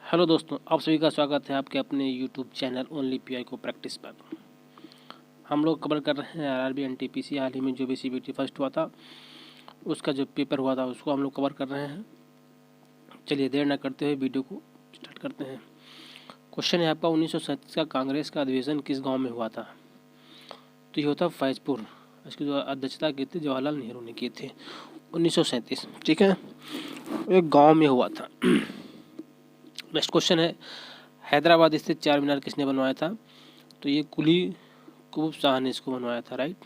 Hello दोस्तों, आप सभी का स्वागत है आपके अपने यूट्यूब चैनल ओनली पीआई को प्रैक्टिस पर। हम लोग कवर कर रहे हैं आरआरबी एनटीपीसी हाल ही में जो भी सीबीटी फर्स्ट हुआ था उसका जो पेपर हुआ था उसको हम लोग कवर कर रहे हैं। चलिए देर न करते हुए वीडियो को स्टार्ट करते हैं। क्वेश्चन है आपका 1937 का कांग्रेस का अधिवेशन किस गाँव में हुआ था? तो ये होता फैजपुर। इसकी जो अध्यक्षता की थी जवाहरलाल नेहरू ने की थी 1937। ठीक है, एक गाँव में हुआ था। नेक्स्ट क्वेश्चन है हैदराबाद स्थित चार मीनार किसने बनवाया था? तो ये कुली कुतुब शाह ने इसको बनवाया था, राइट।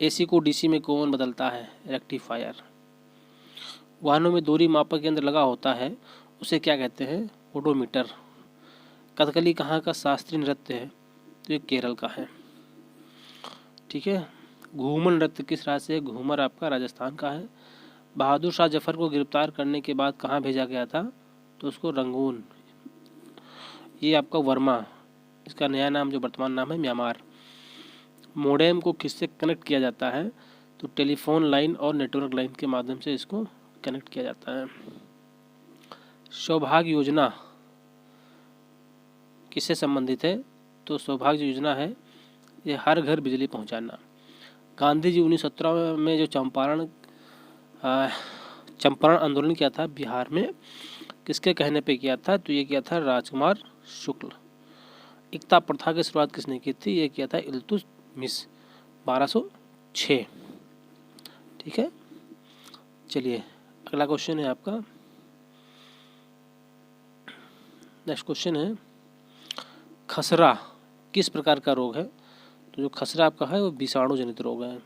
एसी को डीसी में कौन बदलता है? रेक्टिफायर। वाहनों में दूरी मापक यंत्र लगा होता है उसे क्या कहते हैं? ओडोमीटर। कथकली कहाँ का शास्त्रीय नृत्य है? तो ये केरल का है। ठीक है। घूमर नृत्य किस राज्य से है? घूमर आपका राजस्थान का है। बहादुर शाह जफर को गिरफ्तार करने के बाद कहाँ भेजा गया था? तो उसको रंगून। ये आपका वर्मा, इसका नया नाम जो वर्तमान नाम है म्यांमार। मोडेम को किससे कनेक्ट किया जाता है? तो टेलीफोन लाइन और नेटवर्क लाइन के माध्यम से इसको कनेक्ट किया जाता है। सौभाग्य योजना किससे संबंधित है? तो सौभाग्य योजना है ये हर घर बिजली पहुंचाना। गांधी जी 1917 में जो चंपारण आंदोलन किया था बिहार में, किसके कहने पे किया था? तो ये किया था राजकुमार शुक्ल। एकता प्रथा की शुरुआत किसने की थी? ये किया था इल्तुतमिश 1206। ठीक है, चलिए अगला क्वेश्चन है आपका। नेक्स्ट क्वेश्चन है खसरा किस प्रकार का रोग है? तो जो खसरा आपका है वो विषाणु जनित रोग है।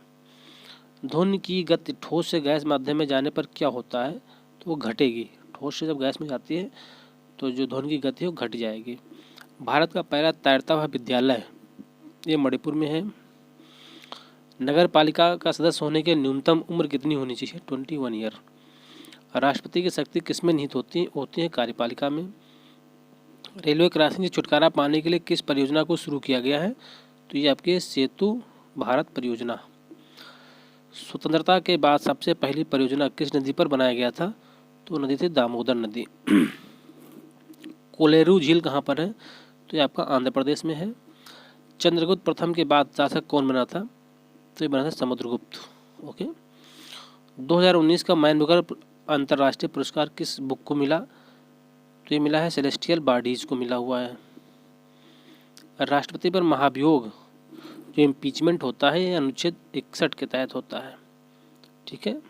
ध्वनि की गति ठोस से गैस माध्यम में जाने पर क्या होता है? तो वो घटेगी। ठोस से जब गैस में जाती है तो जो ध्वनि की गति है वो घट जाएगी। भारत का पहला तैरता हुआ विद्यालय ये मणिपुर में है। नगर पालिका का सदस्य होने की न्यूनतम उम्र कितनी होनी चाहिए? 21 ईयर। राष्ट्रपति की शक्ति किसमें निहित होती है? कार्यपालिका में। रेलवे क्रॉसिंग से छुटकारा पाने के लिए किस परियोजना को शुरू किया गया है? तो ये आपके सेतु भारत परियोजना। स्वतंत्रता के बाद सबसे पहली परियोजना किस नदी पर बनाया गया था? तो नदी थी दामोदर नदी। कोलेरू झील कहाँ पर है? तो ये आपका आंध्र प्रदेश में है। चंद्रगुप्त प्रथम के बाद शासक कौन बना था? तो ये बना था समुद्रगुप्त। ओके। 2019 का मैन बुकर अंतर्राष्ट्रीय पुरस्कार किस बुक को मिला? तो ये मिला है सेलेस्टियल बॉडीज को मिला हुआ है। राष्ट्रपति पर महाभियोग जो इम्पीचमेंट होता है ये अनुच्छेद 61 के तहत होता है। ठीक है।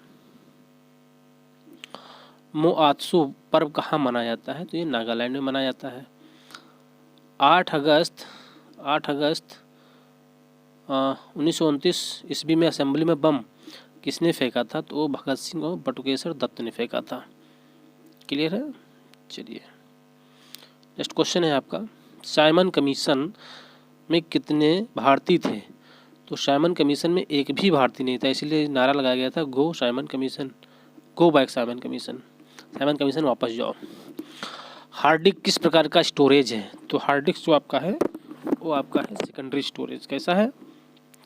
मोआत्सु पर्व कहाँ मनाया जाता है? तो ये नागालैंड में मनाया जाता है। 8 अगस्त 1929 ईस्वी में असेंबली में बम किसने फेंका था? तो वो भगत सिंह और बटुकेश्वर दत्त ने फेंका था। क्लियर है। चलिए नेक्स्ट क्वेश्चन है आपका साइमन कमीशन में कितने भारतीय थे? तो साइमन कमीशन में एक भी भारतीय नहीं था, इसलिए नारा लगाया गया था go Simon commission, go back Simon commission. Simon commission वापस जाओ। हार्ड डिस्क किस प्रकार का स्टोरेज है? तो हार्ड डिस्क जो आपका है वो आपका है सेकेंडरी स्टोरेज। कैसा है?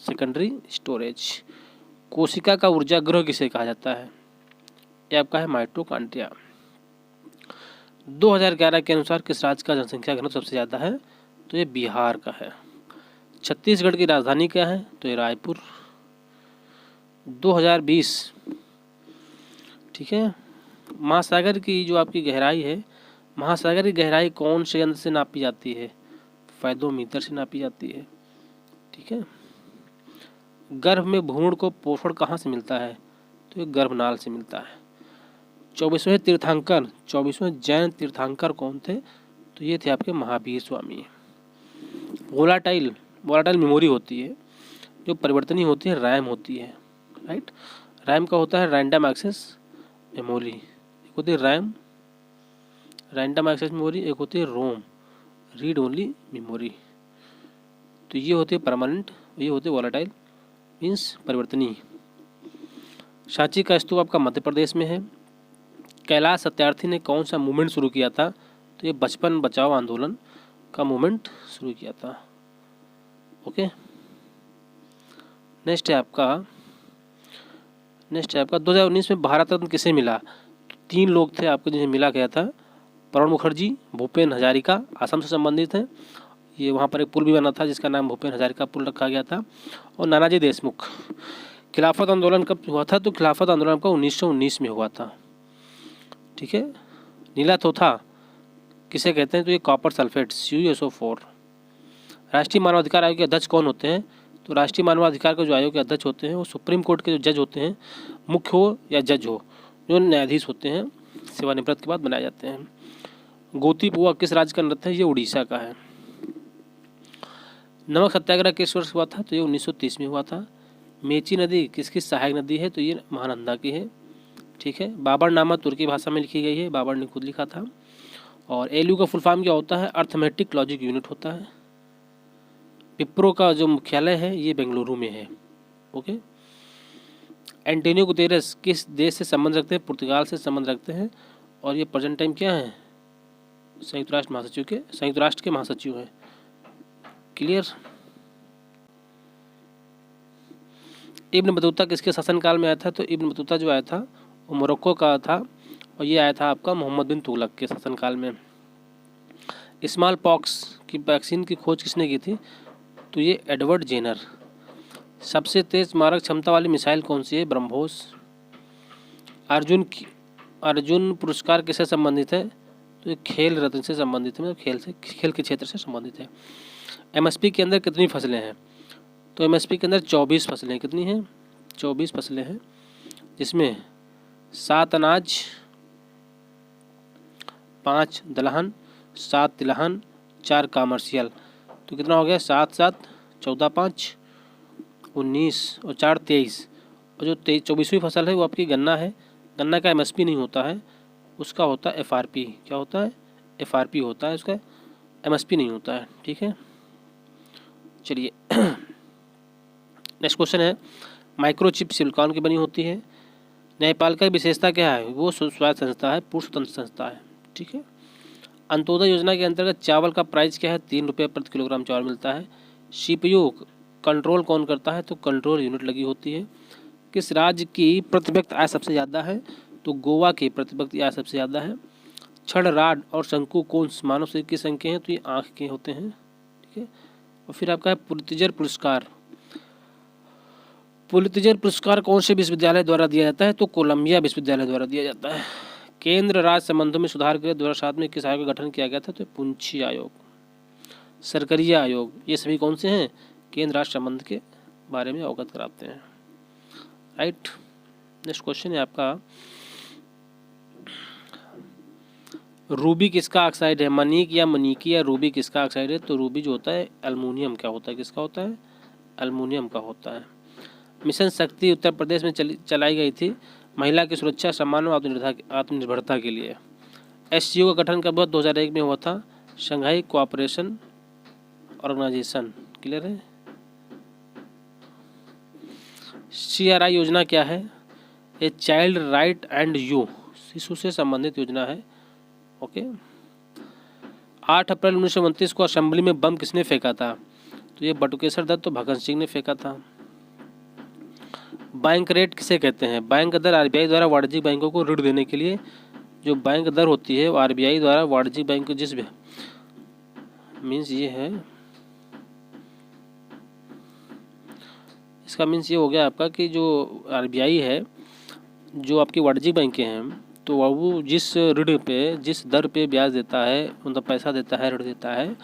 Secondary storage. कोशिका का ऊर्जा गृह किसे कहा जाता है? ये आपका है माइटोकॉन्ड्रिया। 2011 के अनुसार किस राज्य का जनसंख्या घनत्व सबसे ज़्यादा है? तो ये बिहार का है। छत्तीसगढ़ की राजधानी क्या है? तो ये रायपुर। 2020। ठीक है। महासागर की जो आपकी गहराई है, महासागर की गहराई कौन से यंत्र से नापी जाती है? फाइडोमीटर से नापी जाती है। ठीक है। गर्भ में भ्रूण को पोषण कहाँ से मिलता है? तो ये गर्भनाल से मिलता है। 24वें जैन तीर्थंकर कौन थे? तो ये थे आपके महावीर स्वामी। वोलाटाइल मेमोरी होती है जो परिवर्तनीय होती है, रैम होती है, राइट। रैम का होता है रैंडम एक्सेस मेमोरी। एक होती है रैम रैंडम एक्सेस मेमोरी, एक होती है रोम रीड ओनली मेमोरी। तो ये होती है परमानेंट, ये होती है वोलाटाइल मीन्स परिवर्तनीय। सांची का स्तूप आपका मध्य प्रदेश में है। कैलाश सत्यार्थी ने कौन सा मूवमेंट शुरू किया था? तो ये बचपन बचाओ आंदोलन का मूवमेंट शुरू किया था। ओके। नेक्स्ट है आपका 2019 में भारत रत्न किसे मिला? 3 लोग थे आपको जिन्हें मिला गया था। प्रणब मुखर्जी, भूपेन हजारिका असम से संबंधित हैं। ये वहाँ पर एक पुल भी बना था जिसका नाम भूपेन हजारिका पुल रखा गया था। और नानाजी देशमुख। खिलाफत आंदोलन कब हुआ था? तो खिलाफत आंदोलन का 1919 में हुआ था। ठीक है। नीला थोथा किसे कहते हैं? तो ये कॉपर सल्फेट CuSO4। राष्ट्रीय मानवाधिकार आयोग के अध्यक्ष कौन होते हैं? तो राष्ट्रीय मानवाधिकार के जो आयोग के अध्यक्ष होते हैं वो सुप्रीम कोर्ट के जो जज होते हैं, मुख्य हो या जज हो, जो न्यायाधीश होते हैं, सेवानिवृत्त के बाद बनाए जाते हैं। गोतीपुआ किस राज्य का नृत्य है? ये उड़ीसा का है। नमक सत्याग्रह किस वर्ष हुआ था? तो ये 1930 में हुआ था। मेची नदी किसकी सहायक नदी है? तो ये महानंदा की है। ठीक है। बाबरनामा तुर्की भाषा में लिखी गई है, बाबर ने खुद लिखा था। और एलयू का फुल फॉर्म क्या होता है? अर्थमेटिक लॉजिक यूनिट होता है। विप्रो का जो मुख्यालय है ये बेंगलुरु में है। ओके। एंटोनियो गुतेरेस किस देश से संबंध रखते हैं? पुर्तगाल से संबंध रखते हैं। और ये प्रेजेंट टाइम क्या है? संयुक्त राष्ट्र के महासचिव हैं। क्लियर। इब्न बतूता किसके शासनकाल में आया था? तो इब्न बतूता जो आया था वो मोरक्को का था और ये आया था आपका मोहम्मद बिन तुगलक के शासनकाल में। स्मॉल पॉक्स की वैक्सीन की खोज किसने की थी? तो ये एडवर्ड जेनर। सबसे तेज मारक क्षमता वाली मिसाइल कौन सी है? ब्रह्मोस। अर्जुन पुरस्कार किससे संबंधित है? तो ये खेल रत्न से संबंधित है, मतलब खेल के क्षेत्र से संबंधित है। MSP के अंदर कितनी फसलें हैं? तो MSP के अंदर 24 फसलें। कितनी हैं? 24 फसलें हैं, जिसमें 7 अनाज, 5 दलहन, 7 तिलहन, 4 कॉमर्शियल। तो कितना हो गया? 7 7 14 5 19 और 4 23। और जो 24वीं फसल है वो आपकी गन्ना है। गन्ना का MSP नहीं होता है, उसका होता है FRP। क्या होता है? FRP होता है, उसका MSP नहीं होता है। ठीक है। चलिए नेक्स्ट क्वेश्चन है, माइक्रोचिप सिलिकॉन की बनी होती है। न्यायपालिका की विशेषता क्या है? वो स्वायत्त संस्था है, पूर्ण स्वतंत्र संस्था है। ठीक है। अंत्योदय योजना के अंतर्गत चावल का प्राइस क्या है? 3 रुपये प्रति किलोग्राम चावल मिलता है। CPU कंट्रोल कौन करता है? तो कंट्रोल यूनिट लगी होती है। किस राज्य की प्रति व्यक्ति आय सबसे ज़्यादा है? तो गोवा की प्रति व्यक्ति आय सबसे ज़्यादा है। छड़, राड और शंकु कोन्स मानव शरीर की संख्या हैं, तो ये आँख के होते हैं। ठीक है। और फिर आपका है पुलित्जर पुरस्कार। पुलित्जर पुरस्कार कौन से विश्वविद्यालय द्वारा दिया जाता है? तो कोलंबिया विश्वविद्यालय द्वारा दिया जाता है। केंद्र राज्य संबंधों में सुधार के लिए 2007 में किस आयोग का गठन किया गया था? तो पुंछी आयोग, सरकरिया आयोग, ये सभी कौन से हैं? केंद्र राज्य संबंध के बारे में अवगत कराते हैं। राइट। नेक्स्ट क्वेश्चन है आपका, रूबी किसका ऑक्साइड है? मनीक या मनीकी या रूबी किसका ऑक्साइड है? तो रूबी जो होता है एल्युमिनियम का होता है। किसका होता है? एल्युमिनियम का होता है। मिशन शक्ति उत्तर प्रदेश में चलाई गई थी महिला की सुरक्षा, सम्मान और आत्मनिर्भरता के लिए। SCO का गठन कब हुआ? 2001 में हुआ था। Shanghai cooperation organisation. क्लियर है। CRI योजना क्या है? ये चाइल्ड राइट एंड यू, शिशु से संबंधित योजना है। ओके। 8 अप्रैल 1929 को असेंबली में बम किसने फेंका था? तो ये बटुकेश्वर दत्त तो भगत सिंह ने फेंका था। बैंक रेट किसे कहते हैं? बैंक दर RBI द्वारा वाणिज्यिक बैंकों को ऋण देने के लिए जो बैंक दर होती है वो RBI द्वारा वाणिज्यिक बैंक को जिस भी मीन्स ये है, इसका मीन्स ये हो गया आपका कि जो RBI है, जो आपकी वाणिज्यिक बैंकें हैं, तो वो जिस ऋण पे, जिस दर पे ब्याज देता है, मतलब पैसा देता है, ऋण देता है,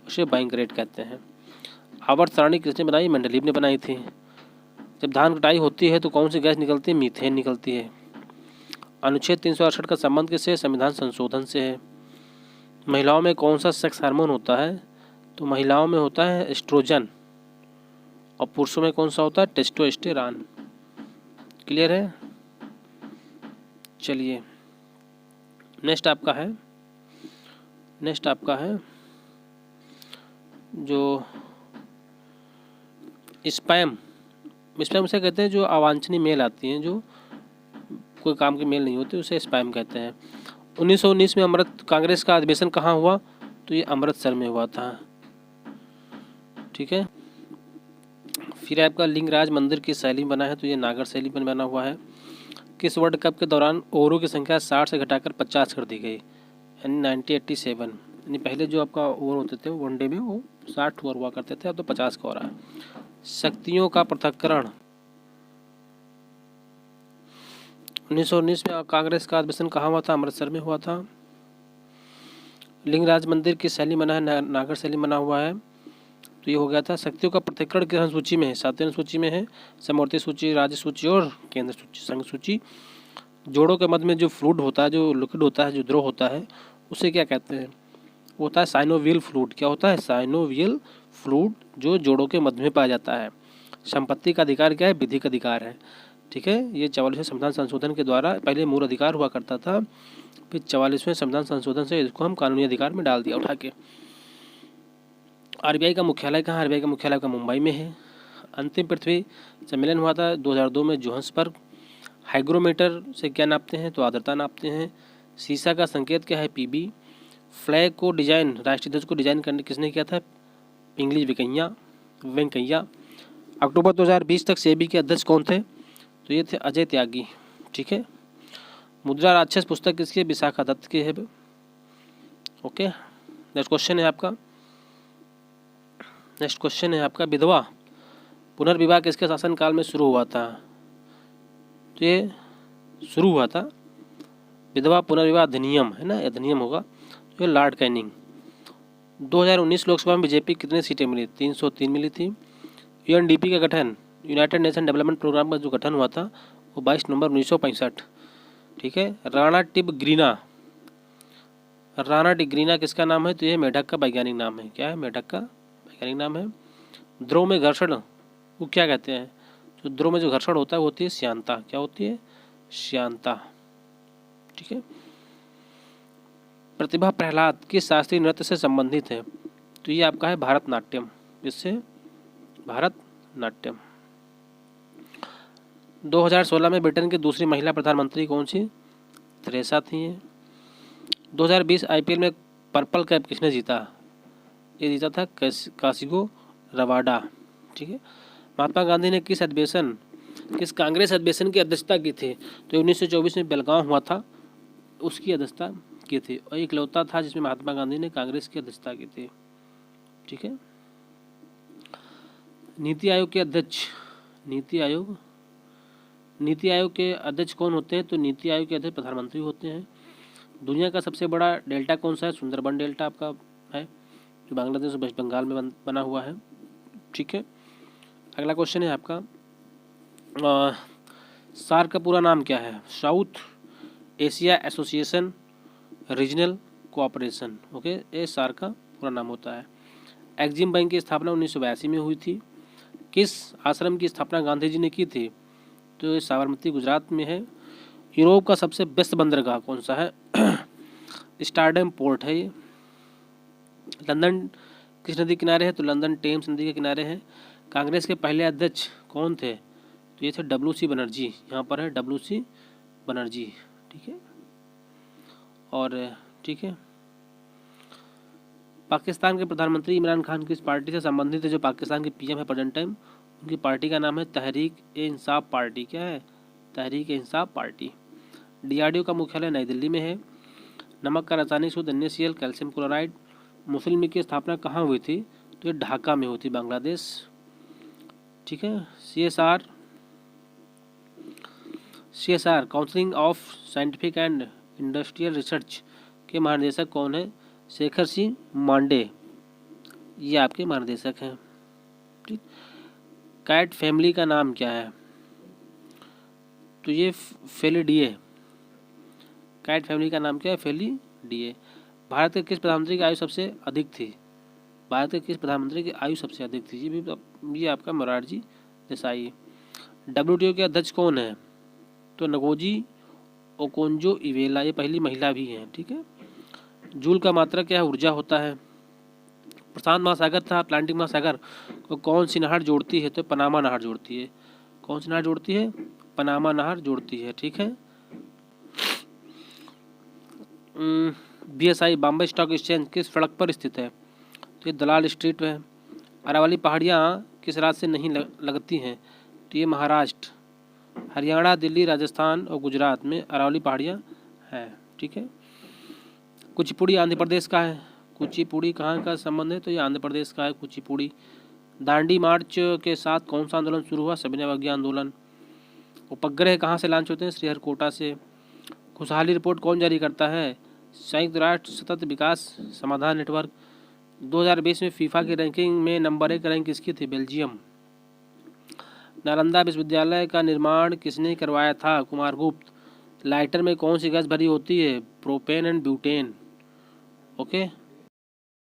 उसे बैंक रेट कहते हैं। आवर्त सारणी किसने बनाई? मेंडलीव ने बनाई थी। जब धान कटाई होती है तो कौन सी गैस निकलती है? मीथेन निकलती है। अनुच्छेद 368 का संबंध किससे? संविधान संशोधन से है। महिलाओं में कौन सा सेक्स हार्मोन होता है? तो महिलाओं में होता है एस्ट्रोजन, और पुरुषों में कौन सा होता है? टेस्टोस्टेरॉन। क्लियर है। चलिए नेक्स्ट आपका है जो स्पैम से कहते हैं जो अवांछनीय मेल आती हैं, जो कोई काम की मेल नहीं होती, उसे स्पैम कहते हैं। 1919 में कांग्रेस का अधिवेशन कहाँ हुआ? तो ये अमृतसर में हुआ था। ठीक है। फिर आपका लिंगराज मंदिर की शैली बना है? तो ये नागर शैली पर बना हुआ है। किस वर्ल्ड कप के दौरान ओवरों की संख्या 60 से घटाकर 50 कर दी गई? यानी 1987, यानी पहले जो आपका ओवर होते थे वनडे में वो 60 ओवर हुआ करते थे, अब तो 50 का हो रहा है। शक्तियों का पृथक्करण, 1919 में कांग्रेस का अधिवेशन कहाँ हुआ था? अमृतसर में हुआ था। लिंगराज मंदिर की शैली बना है? नागर शैली बना हुआ है। तो ये हो गया था। शक्तियों का पृथक्करण किस सूची में है? 7वें सूची में है। समवर्ती सूची, राज्य सूची और केंद्र सूची, संघ सूची। जोड़ों के मध्य में जो फ्लूइड होता है, जो लिक्विड होता है, जो द्रव होता है, उसे क्या कहते हैं? वो होता है साइनोवियल फ्लूइड। क्या होता है? साइनोवियल फ्लूइड, जो जोड़ों के मध्य में पाया जाता है। संपत्ति का अधिकार क्या है? विधिक अधिकार है। ठीक है, ये 44वें संविधान संशोधन के द्वारा पहले मूल अधिकार हुआ करता था, फिर 44वें संविधान संशोधन से इसको हम कानूनी अधिकार में डाल दिया उठा के। आरबीआई का मुख्यालय कहाँ? आरबीआई का मुख्यालय का मुंबई में है। अंतिम पृथ्वी सम्मेलन हुआ था 2002 में जोहान्सबर्ग। हाइग्रोमीटर से क्या नापते हैं? तो आर्द्रता नापते हैं। सीसा का संकेत क्या है? पीबी। फ्लैग को डिजाइन, राष्ट्रीय ध्वज को डिजाइन करने किसने किया था? पिंगली वेंकैया। अक्टूबर 2020 तक सेबी के अध्यक्ष कौन थे? तो ये थे अजय त्यागी। ठीक है। मुद्रा राक्षस पुस्तक किसकी है? विशाखा दत्त की है। ओके, नेक्स्ट क्वेश्चन है आपका विधवा पुनर्विवाह किसके शासनकाल में शुरू हुआ था? तो ये शुरू हुआ था विधवा पुनर्विवाह अधिनियम, है ना, अधिनियम होगा। तो ये लॉर्ड कैनिंग। 2019 लोकसभा में बीजेपी कितनी सीटें मिली? 303 मिली थी। यूएनडीपी का गठन, यूनाइटेड नेशन डेवलपमेंट प्रोग्राम का जो गठन हुआ था वो 22 नवंबर 1965। ठीक है। राणा डिग्रीना किसका नाम है? तो ये मेढक का वैज्ञानिक नाम है। क्या है? मेढक का वैज्ञानिक नाम है। ध्रुव में घर्षण वो क्या कहते हैं? तो ध्रुव में जो घर्षण होता है वो होती है श्यानता। क्या होती है? श्यानता। ठीक है। प्रतिभा प्रहलाद किस शास्त्रीय नृत्य से संबंधित है? तो ये आपका है भारतनाट्यम। इससे भारतनाट्यम। 2016 में ब्रिटेन की दूसरी महिला प्रधानमंत्री कौन सी? थेरेसा थी। 2020 आईपीएल में पर्पल कैप किसने जीता? ये जीता था कासिगो रबाडा। ठीक है। महात्मा गांधी ने किस कांग्रेस अधिवेशन की अध्यक्षता की थी? तो 1924 में बेलगांव हुआ था, उसकी अध्यक्षता की थी, और इकलौता था जिसमें महात्मा गांधी ने कांग्रेस की अध्यक्षता की थी। ठीक है। नीति आयोग के अध्यक्ष, नीति आयोग के अध्यक्ष कौन होते हैं? तो नीति आयोग के अध्यक्ष प्रधानमंत्री होते हैं। दुनिया का सबसे बड़ा डेल्टा कौन सा है? सुंदरबन डेल्टा आपका है, जो बांग्लादेश और वेस्ट बंगाल में बना हुआ है। ठीक है। अगला क्वेश्चन है आपका, सार्क का पूरा नाम क्या है? South Asia association regional cooperation. Okay, ये सार्क का पूरा नाम होता है। एक्जिम बैंक की स्थापना 1982 में हुई थी। किस आश्रम की स्थापना गांधी जी ने की थी? तो ये साबरमती गुजरात में है। यूरोप का सबसे व्यस्त बंदरगाह कौन सा है? स्टारडम पोर्ट है ये। लंदन किस नदी किनारे है? तो लंदन टेम्स नदी के किनारे है। कांग्रेस के पहले अध्यक्ष कौन थे? तो ये थे WC बनर्जी। यहाँ पर है WC बनर्जी। ठीक है। और ठीक है, पाकिस्तान के प्रधानमंत्री इमरान खान किस पार्टी से संबंधित है? जो पाकिस्तान के पीएम है प्रेजेंट टाइम, उनकी पार्टी का नाम है तहरीक-ए-इंसाफ पार्टी। क्या है? तहरीक-ए-इंसाफ पार्टी। डीआरडीओ का मुख्यालय नई दिल्ली में है। नमक का रासायनिक सूत्र NaCl, कैल्शियम क्लोराइड। मुस्लिम लीग की स्थापना कहाँ हुई थी? तो ये ढाका में हुई थी, बांग्लादेश। ठीक है। CSR council of scientific and industrial research के महानिदेशक कौन है? शेखर सिंह मांडे, ये आपके महानिदेशक हैं। ठीक। कैट फैमिली का नाम क्या है? तो ये फेलिडिए। कैट फैमिली का नाम क्या है? फेलिडिए। भारत के किस प्रधानमंत्री की आयु सबसे अधिक थी? भारत के किस प्रधानमंत्री की आयु सबसे अधिक थी? ये आपका मोरारजी देसाई। WTO के अध्यक्ष कौन है? तो नगोजी ओकोंजो इवेला, ये पहली महिला भी हैं। ठीक है। जूल का मात्रक क्या है? ऊर्जा होता है। प्रशांत महासागर था अटलांटिक महासागर को कौन सी नहर जोड़ती है? तो पनामा नहर जोड़ती है। कौन सी नहर जोड़ती है? पनामा नहर जोड़ती है। ठीक है। BSI बॉम्बे स्टॉक एक्सचेंज किस सड़क पर स्थित है? तो ये दलाल स्ट्रीट है। अरावली पहाड़ियाँ किस राज्य से नहीं लगती हैं? तो ये महाराष्ट्र, हरियाणा, दिल्ली, राजस्थान और गुजरात में अरावली पहाड़ियाँ हैं। ठीक है। कुचिपुड़ी आंध्र प्रदेश का है। कुचिपुड़ी कहाँ का संबंध है? तो ये आंध्र प्रदेश का है कुचिपुड़ी। दांडी मार्च के साथ कौन सा आंदोलन शुरू हुआ? सविनय अवज्ञा आंदोलन। उपग्रह कहाँ से लॉन्च होते हैं? श्रीहरिकोटा से। खुशहाली रिपोर्ट कौन जारी करता है? संयुक्त राष्ट्र सतत विकास समाधान नेटवर्क। 2020 में फीफा की रैंकिंग में नंबर 1 रैंक किसकी थी? बेल्जियम। नालंदा विश्वविद्यालय का निर्माण किसने करवाया था? कुमारगुप्त। लाइटर में कौन सी गैस भरी होती है? Propane and butane. ओके।